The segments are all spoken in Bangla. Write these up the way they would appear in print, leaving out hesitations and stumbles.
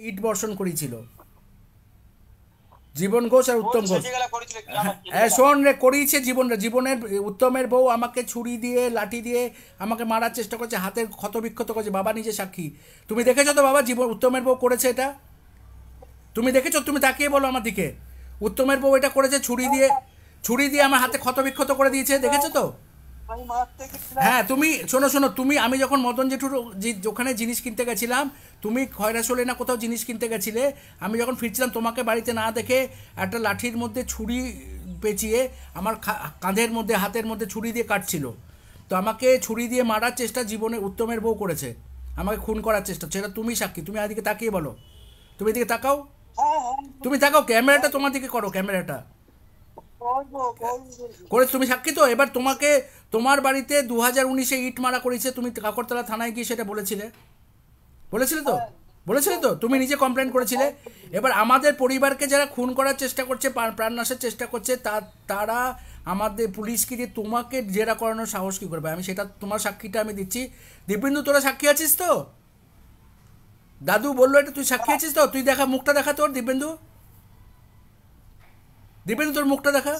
ইট বর্ষণ করেছিল জীবন ঘোষ আর উত্তম ঘোষ। হ্যাঁ শোন রে, করিয়েছে জীবনের উত্তমের বউ আমাকে ছুরি দিয়ে লাঠি দিয়ে আমাকে মারার চেষ্টা করছে, হাতের ক্ষত বিক্ষত করছে, বাবা নিজে সাক্ষী। তুমি দেখেছো তো বাবা, উত্তমের বউ করেছে এটা? তুমি দেখেছো? তুমি তাকিয়ে বলো আমার দিকে। উত্তমের বউ এটা করেছে, ছুরি দিয়ে আমার হাতে ক্ষত বিক্ষত করে দিয়েছে, দেখেছো তো? হ্যাঁ তুমি শোনো শোনো, আমি যখন মদন জেঠুর ওখানে জিনিস কিনতে গেছিলাম, তুমি খয়রাসোলে না কোথাও জিনিস কিনতে গেছিলে, আমি যখন ফিরছিলাম তোমাকে বাড়িতে না দেখে একটা লাঠির মধ্যে ছুরি পেঁচিয়ে আমার কাঁধের মধ্যে হাতের মধ্যে ছুরি দিয়ে কাটছিল। তো আমাকে ছুরি দিয়ে মারার চেষ্টা জীবনে উত্তমের বউ করেছে, আমাকে খুন করার চেষ্টা, সেটা তুমি সাক্ষী। তুমি এদিকে তাকিয়ে বলো, তুমি এদিকে তাকাও, তুমি তাকাও, ক্যামেরাটা তোমার দিকে করো, ক্যামেরাটা করে তুমি সাক্ষী তো। এবার তোমাকে তোমার বাড়িতে 2019-এ ইট মারা করেছে, তুমি কাকরতলা থানায় গিয়ে সেটা বলেছিলে, বলেছিলে তো? বলেছিলে তো, তুমি নিজে কমপ্লেন করেছিলে। এবার আমাদের পরিবারকে যারা খুন করার চেষ্টা করছে, প্রাণনাশের চেষ্টা করছে, তারা আমাদের পুলিশকে দিয়ে তোমাকে জেরা করানোর সাহস কী করবে? আমি সেটা তোমার সাক্ষীটা আমি দিচ্ছি। দিব্যেন্দু তোরা সাক্ষী আছিস তো? দাদু বললো এটা, তুই সাক্ষী আছিস তো? তুই দেখা, মুখটা দেখা তোর, দিব্যেন্দু। দিব্যেন্দু তোর মুখটা দেখা।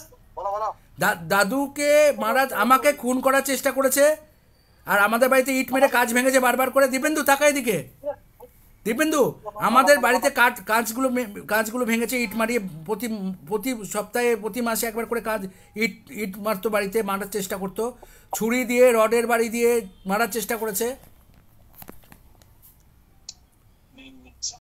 দাদুকে মারা, আমাকে খুন করার চেষ্টা করেছে, আর আমাদের বাড়িতে ইট মেরে কাজ ভেঙেছে বারবার করে। দিব্যেন্দু তাকায় দিকে, দিব্যেন্দু আমাদের বাড়িতে কাজগুলো ভেঙেছে ইট মারিয়ে, প্রতি প্রতি সপ্তাহে প্রতি মাসে একবার করে কাজ ইট ইট মারতো, বাড়িতে মারার চেষ্টা করতো, ছুরি দিয়ে রডের বাড়ি দিয়ে মারার চেষ্টা করেছে।